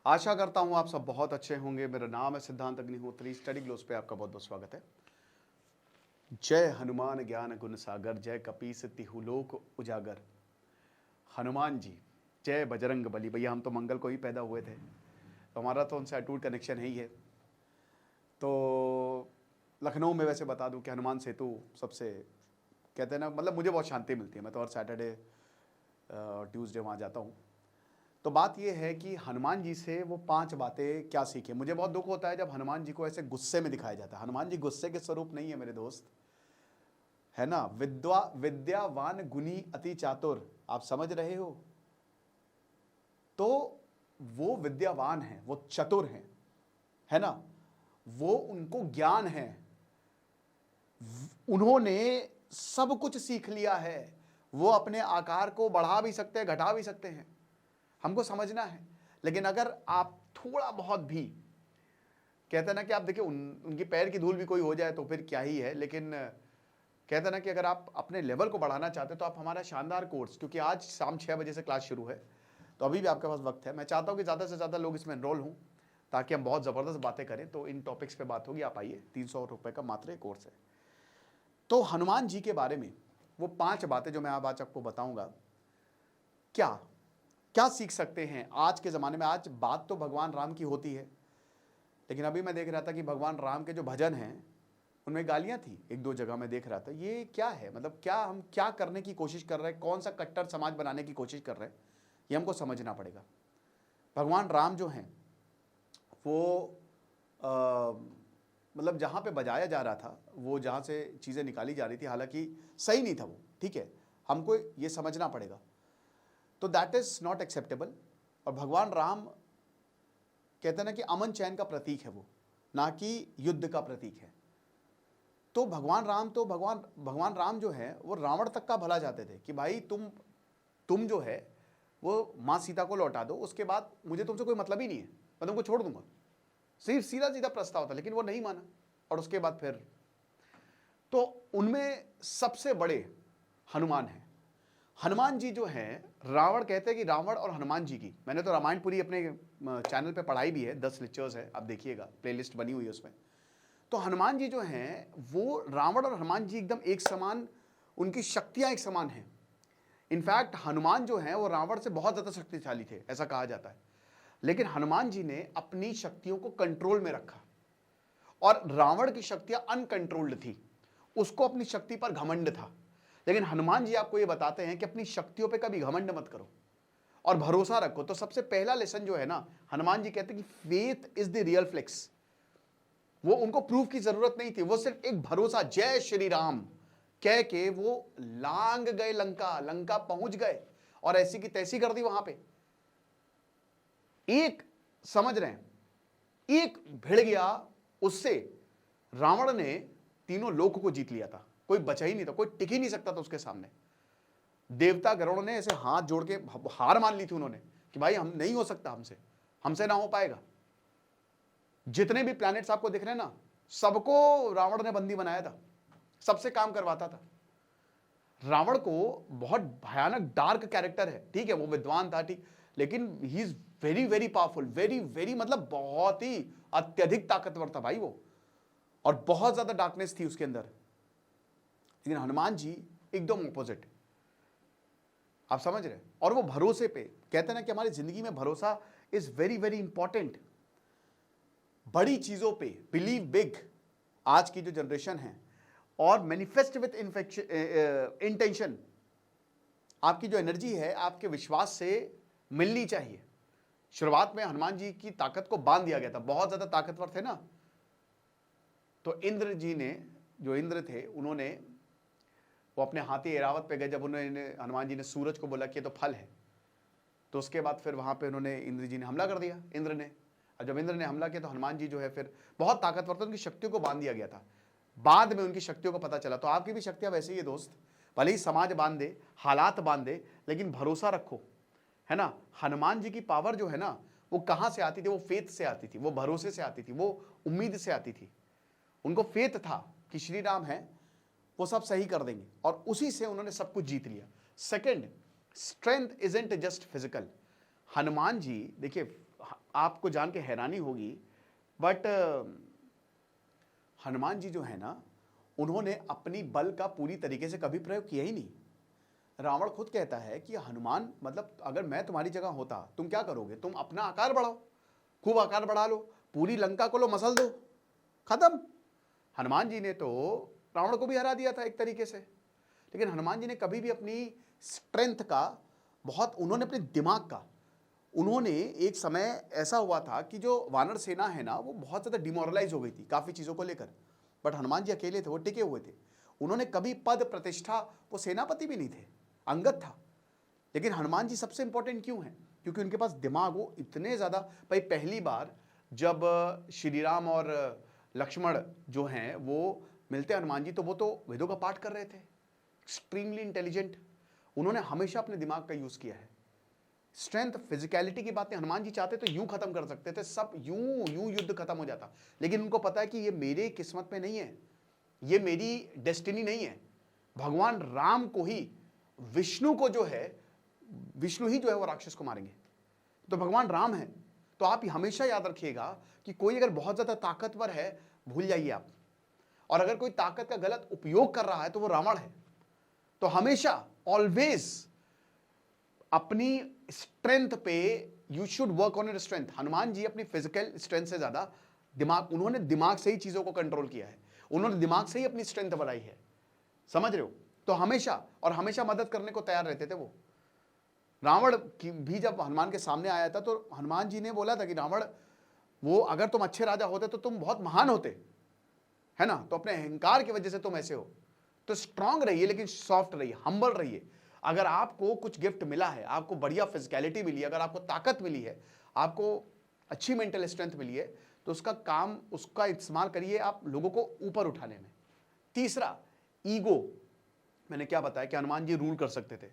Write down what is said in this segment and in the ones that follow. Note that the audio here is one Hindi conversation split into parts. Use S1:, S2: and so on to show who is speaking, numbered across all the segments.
S1: आशा करता हूँ आप सब बहुत अच्छे होंगे। मेरा नाम है सिद्धांत अग्निहोत्री। स्टडी ग्लोस पे आपका बहुत बहुत स्वागत है। जय हनुमान ज्ञान गुण सागर, जय कपीस तिहु लोक उजागर। हनुमान जी, जय बजरंग बली। भैया हम तो मंगल को ही पैदा हुए थे, तो हमारा तो उनसे अटूट कनेक्शन है ही है। तो लखनऊ में वैसे बता दूं कि हनुमान सेतु सबसे कहते हैं ना, मतलब मुझे बहुत शांति मिलती है। मैं तो हर सैटरडे ट्यूसडे वहाँ जाता हूँ। तो बात यह है कि हनुमान जी से वो 5 बातें क्या सीखे। मुझे बहुत दुख होता है जब हनुमान जी को ऐसे गुस्से में दिखाया जाता है। हनुमान जी गुस्से के स्वरूप नहीं है मेरे दोस्त, है ना। विद्यावान गुणी अति चातुर, आप समझ रहे हो। तो वो विद्यावान है, वो चतुर है ना। वो उनको ज्ञान है, उन्होंने सब कुछ सीख लिया है। वो अपने आकार को बढ़ा भी सकते हैं, घटा भी सकते हैं, हमको समझना है। लेकिन अगर आप थोड़ा बहुत भी कहते हैं ना कि आप देखिए उनकी पैर की धूल भी कोई हो जाए तो फिर क्या ही है। लेकिन कहते हैं ना कि अगर आप अपने लेवल को बढ़ाना चाहते हैं तो आप हमारा शानदार कोर्स, क्योंकि आज शाम 6 बजे से क्लास शुरू है, तो अभी भी आपके पास वक्त है। मैं चाहता हूं कि ज़्यादा से ज़्यादा लोग इसमें एनरोल हों ताकि हम बहुत ज़बरदस्त बातें करें। तो इन टॉपिक्स पे बात होगी। आप आइए, 300 रुपये का मात्र एक कोर्स है। तो हनुमान जी के बारे में वो 5 बातें जो मैं आज आपको बताऊंगा, क्या क्या सीख सकते हैं आज के ज़माने में। आज बात तो भगवान राम की होती है, लेकिन अभी मैं देख रहा था कि भगवान राम के जो भजन हैं उनमें गालियां थी। 1-2 जगह मैं देख रहा था। ये क्या है, मतलब क्या हम क्या करने की कोशिश कर रहे हैं, कौन सा कट्टर समाज बनाने की कोशिश कर रहे हैं, ये हमको समझना पड़ेगा। भगवान राम जो हैं वो मतलब जहाँ पे बजाया जा रहा था, वो जहाँ से चीज़ें निकाली जा रही थी, हालांकि सही नहीं था वो, ठीक है, हमको ये समझना पड़ेगा। तो दैट इज़ नॉट एक्सेप्टेबल। और भगवान राम कहते हैं ना कि अमन चैन का प्रतीक है वो, ना कि युद्ध का प्रतीक है। तो भगवान राम जो है वो रावण तक का भला चाहते थे कि भाई तुम जो है वो माँ सीता को लौटा दो, उसके बाद मुझे तुमसे कोई मतलब ही नहीं है, मैं तुमको छोड़ दूंगा। सिर्फ सीधा सीधा प्रस्ताव था, लेकिन वो नहीं माना। और उसके बाद फिर तो उनमें सबसे बड़े हनुमान हैं। हनुमान जी जो हैं, रावण कहते हैं कि रावण और हनुमान जी की, मैंने तो रामायण पूरी अपने चैनल पे पढ़ाई भी है, 10 लेक्चर्स है, आप देखिएगा, प्लेलिस्ट बनी हुई है उसमें। तो हनुमान जी जो हैं वो रावण और हनुमान जी एकदम एक समान, उनकी शक्तियां एक समान हैं। इनफैक्ट हनुमान जो हैं वो रावण से बहुत ज्यादा शक्तिशाली थे, ऐसा कहा जाता है। लेकिन हनुमान जी ने अपनी शक्तियों को कंट्रोल में रखा, और रावण की शक्तियां अनकंट्रोल्ड थी, उसको अपनी शक्ति पर घमंड था। लेकिन हनुमान जी आपको ये बताते हैं कि अपनी शक्तियों पे कभी घमंड मत करो और भरोसा रखो। तो सबसे पहला लेसन जो है ना, हनुमान जी कहते हैं कि faith is the real flex. वो उनको प्रूफ की जरूरत नहीं थी, वो सिर्फ एक भरोसा, जय श्री राम कह के वो लांग गए लंका पहुंच गए और ऐसी की तैसी कर दी वहां पे। एक समझ रहे हैं, एक भिड़ गया, उससे रावण ने तीनों लोक को जीत लिया था। कोई बचा ही नहीं था, कोई टिक ही नहीं सकता था उसके सामने। देवता गरुड़ ने ऐसे हाथ जोड़ के हार मान ली थी उन्होंने कि भाई हम नहीं हो सकता, हमसे ना हो पाएगा। जितने भी प्लैनेट्स आपको दिख रहे हैं ना, सबको रावण ने बंदी बनाया था, सबसे काम करवाता था। रावण को बहुत भयानक डार्क कैरेक्टर है, ठीक है, वो विद्वान था, ठीक, लेकिन he is very very powerful, very very मतलब बहुत ही अत्यधिक ताकतवर था भाई वो, और बहुत ज्यादा डार्कनेस थी उसके अंदर। लेकिन हनुमान जी एकदम ऑपोजिट, आप समझ रहे हैं। और वो भरोसे पे, कहते हैं ना कि हमारी जिंदगी में भरोसा इज वेरी वेरी इंपॉर्टेंट। बड़ी चीजों पे बिलीव बिग, आज की जो जनरेशन है, और मैनिफेस्ट विथ इंटेंशन। आपकी जो एनर्जी है आपके विश्वास से मिलनी चाहिए। शुरुआत में हनुमान जी की ताकत को बांध दिया गया था, बहुत ज्यादा ताकतवर थे ना। तो इंद्र जी ने, जो इंद्र थे, उन्होंने वो अपने हाथी एरावत पे गए। जब उन्होंने, हनुमान जी ने सूरज को बोला कि ये तो फल है, तो उसके बाद फिर वहां पे उन्होंने, इंद्र जी ने हमला कर दिया, इंद्र ने। और जब इंद्र ने हमला किया तो हनुमान जी जो है फिर बहुत ताकतवर थे, उनकी शक्तियों को बांध दिया गया था। बाद में उनकी शक्तियों को पता चला। तो आपकी भी शक्तियां वैसे ही है दोस्त, भले ही समाज बांध दे, हालात बांध दे, लेकिन भरोसा रखो, है ना। हनुमान जी की पावर जो है ना, वो कहां से आती थी? वो फेथ से आती थी, वो भरोसे से आती थी, वो उम्मीद से आती थी। उनको फेथ था कि श्री राम है, वो सब सही कर देंगे, और उसी से उन्होंने सब कुछ जीत लिया। Second, strength isn't just physical. Hanuman ji देखिए, आपको जान के हैरानी होगी, बट हनुमान जी जो है ना, उन्होंने अपनी बल का पूरी तरीके से कभी प्रयोग किया ही नहीं। रावण खुद कहता है कि हनुमान, मतलब अगर मैं तुम्हारी जगह होता तुम क्या करोगे, तुम अपना आकार बढ़ाओ, खूब आकार बढ़ा लो, पूरी लंका को लो मसल दो, खत्म। हनुमान जी ने तो रावण को भी हरा दिया था एक तरीके से, लेकिन हनुमान जी ने कभी भी अपनी स्ट्रेंथ का बहुत, उन्होंने अपने दिमाग का, उन्होंने एक समय ऐसा हुआ था कि जो वानर सेना है ना वो बहुत ज़्यादा डिमोरलाइज हो गई थी काफ़ी चीज़ों को लेकर, बट हनुमान जी अकेले थे, वो टिके हुए थे। उन्होंने कभी पद प्रतिष्ठा, वो सेनापति भी नहीं थे, अंगद था, लेकिन हनुमान जी सबसे इंपॉर्टेंट क्यों हैं? क्योंकि उनके पास दिमाग, वो इतने ज़्यादा, भाई पहली बार जब श्री राम और लक्ष्मण जो हैं वो मिलते हैं हनुमान जी, तो वो तो वेदों का पाठ कर रहे थे, एक्सट्रीमली इंटेलिजेंट, उन्होंने हमेशा अपने दिमाग का यूज़ किया है। स्ट्रेंथ, फिजिकलिटी की बातें हनुमान जी चाहते तो यूं खत्म कर सकते थे, सब यूं युद्ध खत्म हो जाता, लेकिन उनको पता है कि ये मेरे किस्मत में नहीं है, ये मेरी डेस्टिनी नहीं है। भगवान राम को ही, विष्णु को जो है, विष्णु ही जो है वो राक्षस को मारेंगे, तो भगवान राम है। तो आप हमेशा याद रखिएगा कि कोई अगर बहुत ज्यादा ताकतवर है, भूल जाइए आप, और अगर कोई ताकत का गलत उपयोग कर रहा है तो वो रावण है। तो हमेशा ऑलवेज अपनी स्ट्रेंथ पे you should work on your strength. Hanuman ji अपनी फिजिकल स्ट्रेंथ से ज्यादा दिमाग, उन्होंने दिमाग से ही चीजों को कंट्रोल किया है, उन्होंने दिमाग से ही अपनी स्ट्रेंथ बढ़ाई है, समझ रहे हो? तो हमेशा, और हमेशा मदद करने को तैयार रहते थे वो। रावण की भी जब हनुमान के सामने आया था तो हनुमान जी ने बोला था कि रावण, वो अगर तुम अच्छे राजा होते तो तुम बहुत महान होते, है ना, तो अपने अहंकार की वजह से तुम ऐसे हो। तो स्ट्रांग रहिए, लेकिन सॉफ्ट रहिए, हम्बल रहिए। अगर आपको कुछ गिफ्ट मिला है, आपको बढ़िया फिजिकलिटी मिली है, अगर आपको ताकत मिली है, आपको अच्छी मेंटल स्ट्रेंथ मिली है, तो उसका काम, उसका इस्तेमाल करिए आप लोगों को ऊपर उठाने में। तीसरा, ईगो। मैंने क्या बताया कि हनुमान जी रूल कर सकते थे।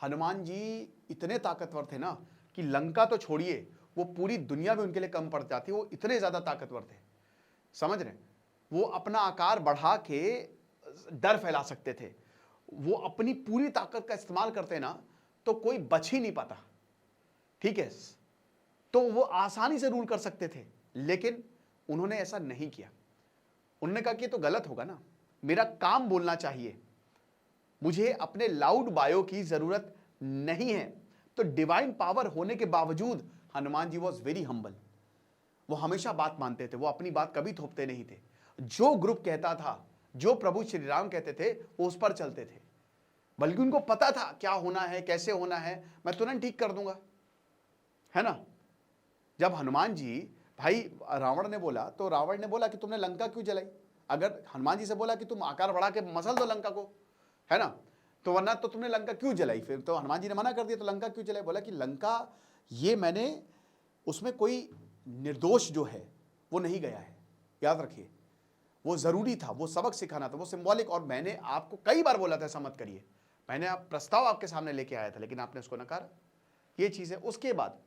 S1: हनुमान जी इतने ताकतवर थे ना कि लंका तो छोड़िए, वो पूरी दुनिया में उनके लिए कम पड़ जाती, वो इतने ज्यादा ताकतवर थे, समझ रहे? वो अपना आकार बढ़ा के डर फैला सकते थे, वो अपनी पूरी ताकत का इस्तेमाल करते ना तो कोई बच ही नहीं पाता, ठीक है? तो वो आसानी से रूल कर सकते थे, लेकिन उन्होंने ऐसा नहीं किया। उन्होंने कहा कि तो गलत होगा ना, मेरा काम बोलना चाहिए, मुझे अपने लाउड बायो की जरूरत नहीं है। तो डिवाइन पावर होने के बावजूद Hanuman ji was very humble, वो हमेशा बात मानते थे, वो अपनी बात कभी थोपते नहीं थे। जो ग्रुप कहता था, जो प्रभु श्री राम कहते थे, वो उस पर चलते थे, बल्कि उनको पता था क्या होना है, कैसे होना है, मैं तुरंत ठीक कर दूंगा, है ना। जब हनुमान जी, भाई रावण ने बोला, तो रावण ने बोला कि तुमने लंका क्यों जलाई? अगर हनुमान जी से बोला कि तुम आकार बढ़ा के मसल दो लंका को, है ना, तो वरना तो तुमने लंका क्यों जलाई? फिर तो हनुमान जी ने मना कर दिया, तो लंका क्यों जलाई? बोला कि लंका, ये मैंने, उसमें कोई निर्दोष जो है वो नहीं गया है, याद रखिए, वो जरूरी था, वो सबक सिखाना था, वो सिंबॉलिक। और मैंने आपको कई बार बोला था ऐसा मत करिए, मैंने आप प्रस्ताव आपके सामने लेके आया था, लेकिन आपने उसको नकारा, ये चीज है। उसके बाद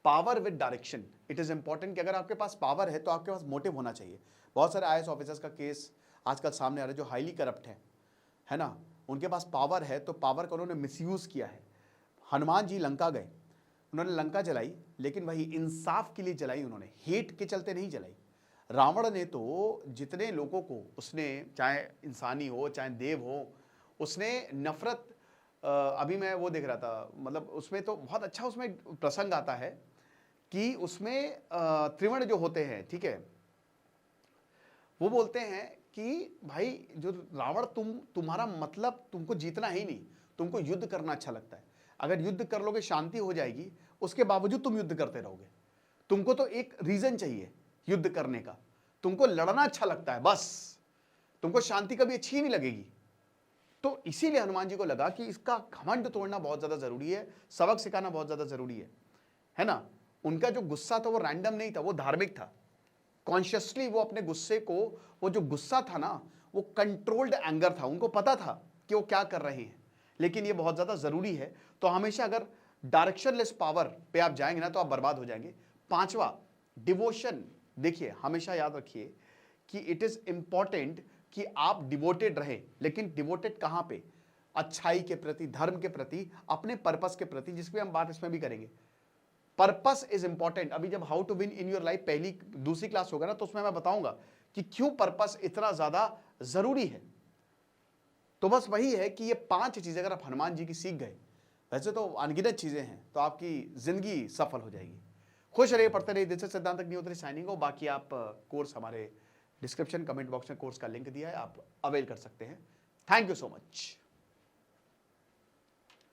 S1: power with direction, it is important कि अगर आपके पास पावर है तो आपके पास मोटिव होना चाहिए। बहुत सारे आईएएस ऑफिसर्स का केस आजकल सामने आ रहा है जो हाईली करप्ट है ना, उनके पास पावर है तो पावर का उन्होंने मिसयूज किया है। हनुमान जी लंका गए, उन्होंने लंका जलाई, लेकिन वही इंसाफ के लिए जलाई, उन्होंने हेट के चलते नहीं जलाई। रावण ने तो जितने लोगों को उसने, चाहे इंसानी हो चाहे देव हो, उसने नफरत, अभी मैं वो देख रहा था, मतलब उसमें तो बहुत अच्छा उसमें प्रसंग आता है कि उसमें त्रिवर्ण जो होते हैं, ठीक है, वो बोलते हैं कि भाई जो रावण, तुम्हारा मतलब तुमको जीतना ही नहीं, तुमको युद्ध करना अच्छा लगता है, अगर युद्ध कर लोगे शांति हो जाएगी, उसके बावजूद तुम युद्ध करते रहोगे, तुमको तो एक रीजन चाहिए युद्ध करने का, तुमको लड़ना अच्छा लगता है, बस तुमको शांति कभी अच्छी ही नहीं लगेगी। तो इसीलिए हनुमान जी को लगा कि इसका घमंड तोड़ना बहुत ज्यादा जरूरी है, सबक सिखाना बहुत ज्यादा जरूरी है ना। उनका जो गुस्सा था वो रैंडम नहीं था, वो धार्मिक था, कॉन्शियसली वो अपने गुस्से को, वो जो गुस्सा था ना वो कंट्रोल्ड एंगर था, उनको पता था कि वो क्या कर रहे हैं, लेकिन ये बहुत ज्यादा जरूरी है। तो हमेशा अगर डायरेक्शनलेस पावर पे आप जाएंगे ना तो आप बर्बाद हो जाएंगे। पांचवा, डिवोशन। देखिए हमेशा याद रखिए कि इट इज इंपॉर्टेंट कि आप डिवोटेड रहे, लेकिन डिवोटेड कहां पे? अच्छाई के प्रति, धर्म के प्रति, अपने पर्पस के प्रति, जिसपे हम बात इसमें भी करेंगे। Purpose is important. अभी जब how to win in your life पहली दूसरी क्लास होगा ना, तो उसमें मैं बताऊंगा कि क्यों पर्पस इतना ज्यादा जरूरी है। तो बस वही है कि ये 5 चीजें अगर आप हनुमान जी की सीख गए, वैसे तो अनगिनत चीजें हैं, तो आपकी जिंदगी सफल हो जाएगी। खुश रहिए, पढ़ते रहिए। दिस इज सिद्धांत अग्निहोत्री साइनिंग हो। बाकी आप कोर्स हमारे डिस्क्रिप्शन कमेंट बॉक्स में कोर्स का लिंक दिया है, आप अवेल कर सकते हैं। Thank you so much.